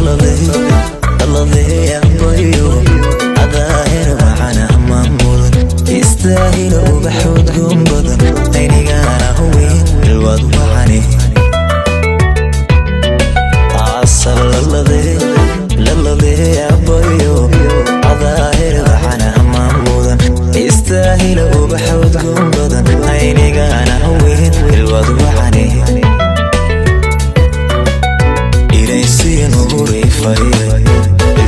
الله أبويو أظاهر وعنا ممول يستاهل وبحود قنبض عيني أنا هوي الوضع عني عصر للذي أبويو أظاهر وعنا ممول يستاهل وبحود قنبض عيني أنا هوي الوضع عني إليسي نوري فاي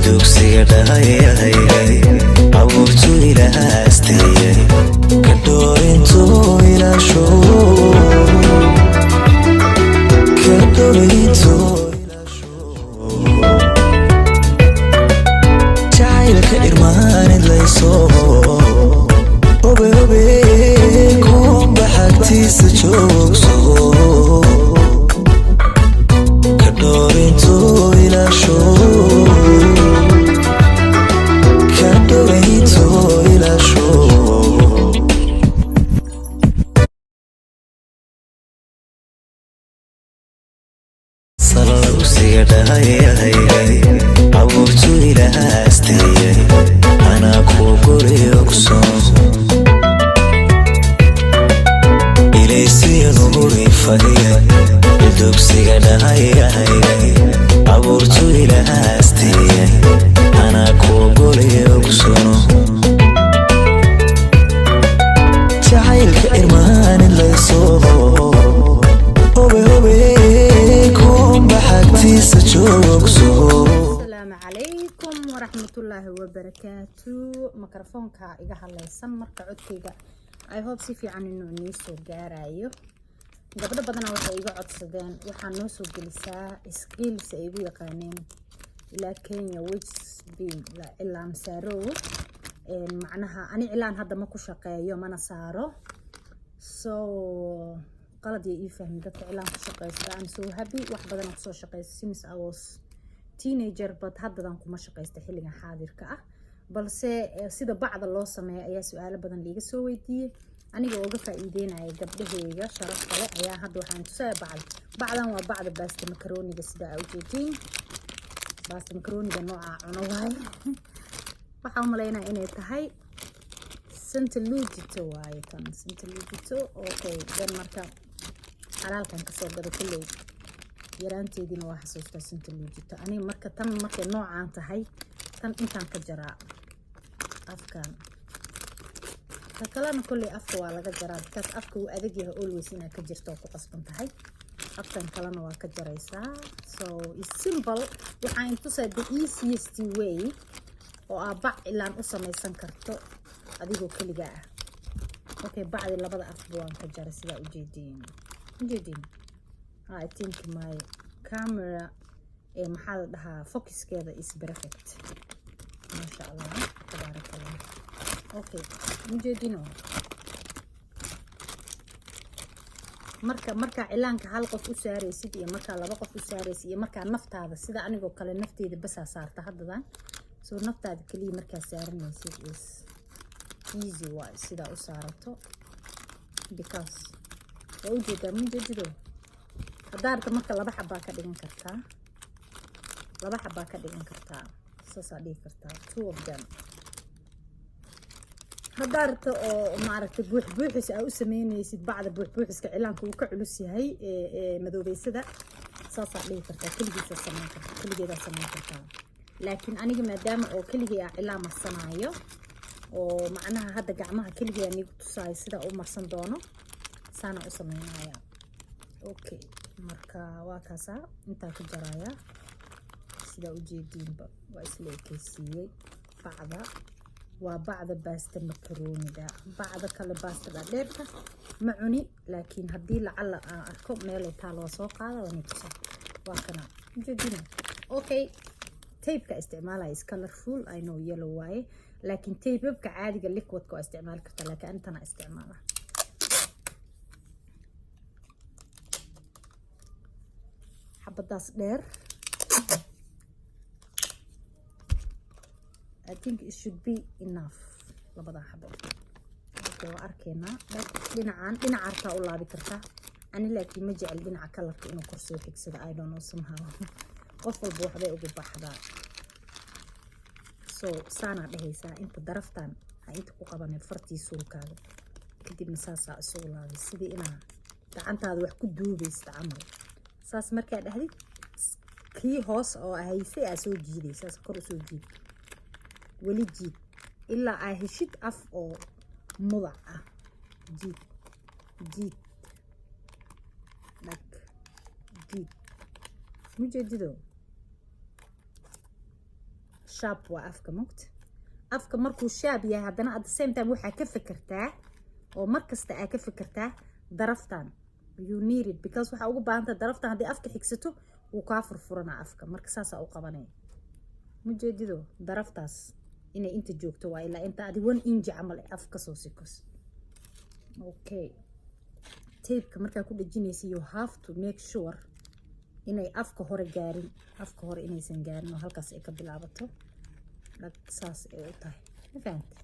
دوكسي دهاي أبوتو إلى هاستي كدورينتو إلى شو كدورينتو إلى شو جايلك إرمان ليسو وبي كون بحاجتي سجوكسو كدورينتو إلى شو كدورينتو إلى شو صلوا سيداي عبرتو إلى هاستي أنا كوكوري أقصون إليسي نوري فهي دوكسي دهاي عبرتو إلى هاستي أنا كوكوري أقصون جايلك إرمان اللي يصوب السلام عليكم ورحمة الله وبركاته. ميكروفونكا إيجا هالليسان مركا عدكيجا I hope si fiican inuu inii soo gaarayo. Gabdho badan waxay iga codsadeen waxaan noo soo gelisaa skills ay igu yaqaaneen ilaa Kenya which being la ilaan saaro macnaha ani ilaan hadda ma ku shaqeeyo mana saaro so qalad ii fahmin dadka ilaan ku shaqeysta I'm so happy wax badan oo soo shaqeystay since I was teenager but hadda kuma shaqeysta xilligan xaadirka ah balse sida bacda loo sameeyo ayaa su'aalo badan liiga soo weydiiyay aniga uga faa'iideynaya gabdhahayga sharaf kale ayaa hadda waxaan tusay bacdan waa bacda basta macaroniga sida ay u jeedin basta macaroniga nooca cuno waay waxaan u maleynayaa inay tahay Santa Lugito waaye tan Santa Lugito okay dan marka halkan ka soo gado kulay yaraanteedina waa xasuustaa Santa Lugito aniga marka tan markay noocaan tahay tan intaan ka jaraa afkan kalana kulay afka waa laga jaraa dadka afka uu adag yahay always inaa ka jirto ku qasban tahay afkan kalana waa ka jaraysaa so it's simple waxaan tusay the easiest way oo bac ilaan u samaysan karto adigoo kaliga ah okay bacdi labada afba waan ka jaray sida u jeedin I think my camera maxaa la dhahaa focuskeeda is perfect masha Allah tabarakallah okay ujeedino marka cilaanka hal qof u saaraysid iyo marka laba qof u saaraysid iyo marka naftaada sida anigoo kale nafteeda bas saarta haddan soo naftaada kaliya marka saaranaysid is easy way sida u saarato because ujeedo hadaarta marka laba xabaa ka dhigan kartaa soo dhigi kartaa two of them hadaarta oo maaragtay buuxis ay u sameynaysid bacda buuxiska cilaanka uu ka culus yahay madoobeysada soo dhigi kartaa kaligeeda sameyn kartaa laakiin aniga maadaama oo kaligeey cilaan marsanayo oo macnaha hadda gacmaha kaligeey anigu tusaayo sida u marsan doono saana u sameynaya okay marka waa kaasa inta ku jaraya sida u jeedinba waa isla ekeysiiyay bacda waa bacda basta macaroniga bacda kale basta dheerka ma cuni laakiin hadii lacala aan arko meel ay taalo soo qaado waan tusay waa kana jeedina okay tape-ka isticmaalaya is colorful I know yellow waaye laakiin tape-ka caadiga liquid-ka oo isticmaal karta laakiin intana isticmaala xabadaas dheer I think it should be enough labada xabo okay waa arkeena dhinaca arka u laabi kartaa ani laakiin ma jecel dhinaca kalarka inuu kor soo xigsado I don't know somehow qof walba waxbay ugu baxdaa. So saana dhehaysaa inta daraftan ha inta ku qabanay fartii suulkaaga kadibna saasaa isugu laabay sidii inaa gacantaada wax ku duubaysta camal. saas markaa dhahdid kii hoos oo haysay aa soo jiiday saas kor u soo jiid weli jiid ilaa aa heshid af oo mudac ah. jiid jiid dhag jiid mujeedido shaab waa afka mugta. afka markuu shaab yahay haddana at the same time waxaa ka fikirtaa oo markasta aa ka fikirtaa daraftan. you need it because waxaa ugu baahanta daraftan haddii afka xigsato wuu kaa furfuranaa afka. marka saasaa u qabanaya mujeedido daraftaas inay inta joogto waa ilaa inta adi 1 inch camal afka soo sikos. okay tape-ka markaa ku dhajinaysa you have to make sure inay afka hore gaarin. afka hore inaysan gaarin oo halkaas ay ka bilaabato dhag saas ay u tahay. ma fahamtay?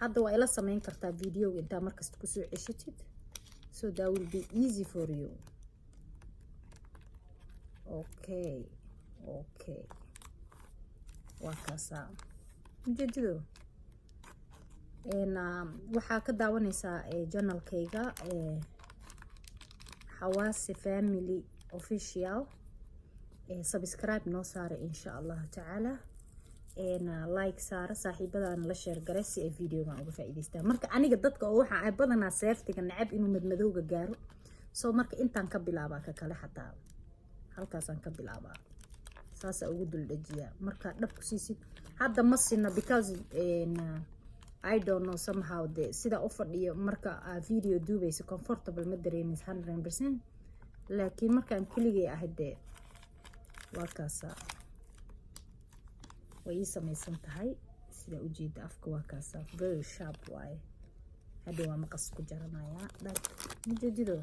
hadda waa ila samayn kartaa videoga intaa markasta kusoo ceshatid so that will be easy for you. okay okay waa kaasaa ujeedido. waxaa ka daawanaysaa janalkayga xawaasi family official. subscribe noo saara insha allahu tacaala. like saara saaxiibadana la sheer garay si ay videogan uga faa'iidaystaan. marka aniga dadka oo waxa ay badanaa seeftiga nacab inuu madmadowga gaaro soo marka intaan ka bilaabaa ka kale xataa halkaasaan ka bilaabaa saasa ugu dul dhajiyaa. marka dhab ku siisid hadda ma sinna because I don't know somehow sida u fadhiyo marka video duubayso comfortable ma dareemaysa 100%. laakiin markaan keligay ahayd waa kaasa way ii samaysan tahay sida ujeeda afka waa kaasa very sharp waaye. hadda waa maqas ku jaranayaa dhag mujeedido.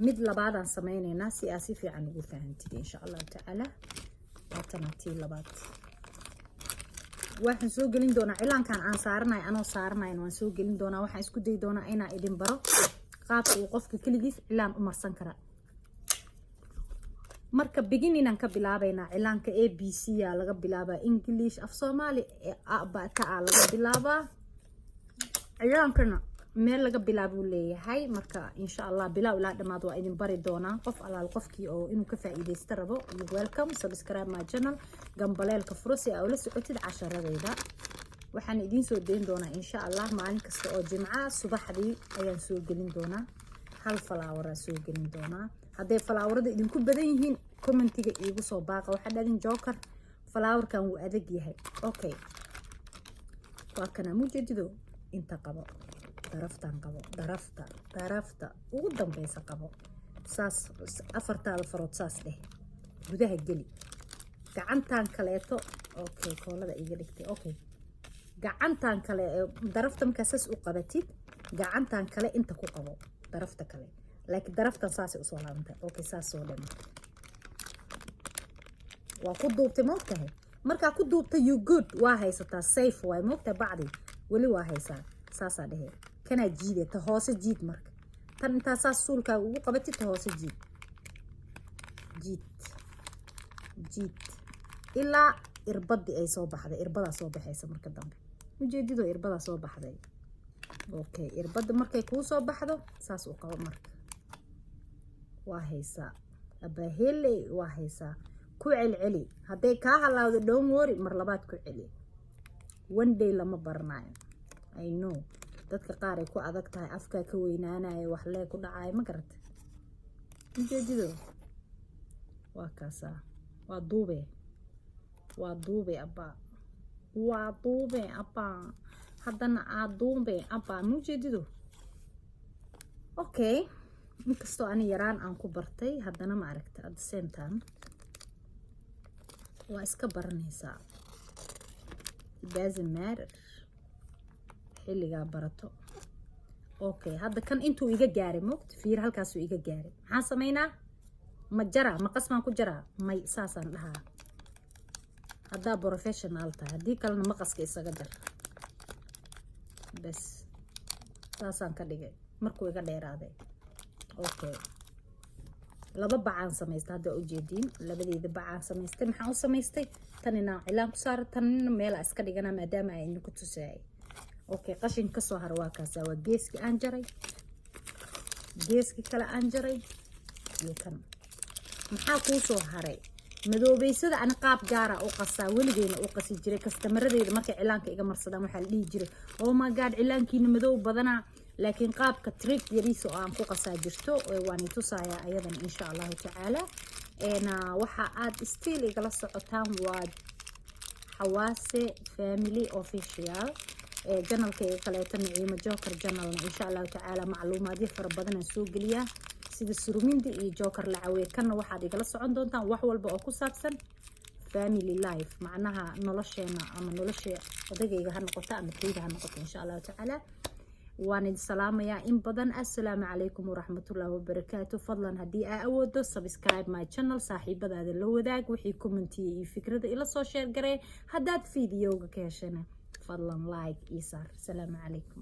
mid labaadaan sameynaynaa si aa si fiican ugu fahantid insha allahu tacaala. waatana tii labaad waxaan soo gelin doonaa cilaankan aan saaranayo anoo saaranayn waan soo gelin doonaa. waxaan isku dayi doonaa inaa idin baro qaabka uu qofka keligiis cilaan u marsan kara. marka beginninaan ka bilaabaynaa cilaanka ABC aa laga bilaabaa English af Soomaali ta aa laga bilaabaa. cilaankana meel laga bilaabuu leeyahay. marka insha allah bilaaw ilaa dhammaad waa idin bari doonaa. qof alaal qofkii oo inuu ka faa'iidaysto rabo welcome. subscribe my channel gambaleelka furo si aa ula socotid casharadayda. waxaan idiin soo dayn doonaa insha allah maalin kasta oo jimca subaxdii ayaan soo gelin doonaa. hal falaawaraa soo gelin doonaa. hadday falaawarada idinku badan yihiin commentiga iigu soo baaqa. waxaa dhadin joker falaawarkan wuu adag yahay. okay waa kana mujeedido inta qabo daraftan qabo darafta ugu dambeysa qabo saas afartaada farood saas dheh gudaha geli. gacantan kaleeto okay koolada iga dhigtay. okay gacantan kale darafta markaa saas u qabatid gacantan kale inta ku qabo darafta kale laakiin daraftan saasay usoo laabantay. okay saas soo dhan waa ku duubtay moogtahay. markaa ku duubta you good waa haysataa safe waay moogtahay. bacdi weli waa haysaa saasaa dhehe kanaa jiide ta hoose jiid. marka tan intaa saas suulkaaga ugu qabatid ta hoose jiid jiid jiid ilaa irbadii ay soo baxday. irbadaa soo baxaysa marka dambe ujeedidoo irbadaa soo baxday. okay irbada markay kuu soo baxdo saas u qabo. marka waa haysaa abaahele waa haysaa. ku celceli hadday kaa halaawdo don't worry mar labaad ku celi. one day lama baranayo I know dadka qaar ay ku adag tahay afkaa ka weynaanayo wax lee ku dhacayo ma garata ujeedido waa kaasaa. waa duube abbaa haddana duube abbaa mujeedido. okay inkastoo ani yaraan aan ku bartay haddana ma aragta at the same time waa iska baranaysaa. it doesn't matter xilligaa barato. okay hadda kan intuu iga gaaray moogta fiir halkaasuu iga gaaray. maxaan samaynaa ma jaraa maqas maan ku jaraa may saasaan dhahaa haddaa professional tahay. haddii kalena maqaska isaga jar bas saasaan ka dhigay markuu iga dheeraaday. okay laba bacaan samaystay hadda u jeediin labadeeda bacaan samaystay maxaan u samaystay tanina cilaan ku saar tanina meel iska dhigana maadaama ay ku tusay okay qashin ka soo har waa kaas waa geeski aan jaray geeski kale aan jaray iyo kan maxaa ku soo haray madoobeysada aan qaab gaar ah u qasaa weligeena u qasi jiray kastamaradeyda markay cilaanka iga marsadaan waxa la dhihi jiray oh my god cilaankiina madoow badana laakiin qaabka trick yariis oo aan ku qasaa jirto waan tusaaya ayadan insha Allah taala waxa aad still igala socotaan waa Hawaase Family Official channelkayga kaleeto Naciimo Joker channel insha Allah taala macluumaadyo fara badan aan soo geliyaa sida surumindi iyo joker la caawiyay kana waxaad igala socon doontaan wax walba oo ku saabsan family life macnaha nolosheena ama nolosha odagayga ha noqoto ama tayda ha noqoto insha Allah taala waan idin salaamayaa in badan assalaamu calaykum waraxmatullaahi wabarakaatu fadlan haddii aa awoodo subscribe my channel saaxiibadaada la wadaag wixii commentiye iyo fikrada ila soo share garee haddaad fiidiyowga ka heshana fadlan like iyo saar salaamu calaykum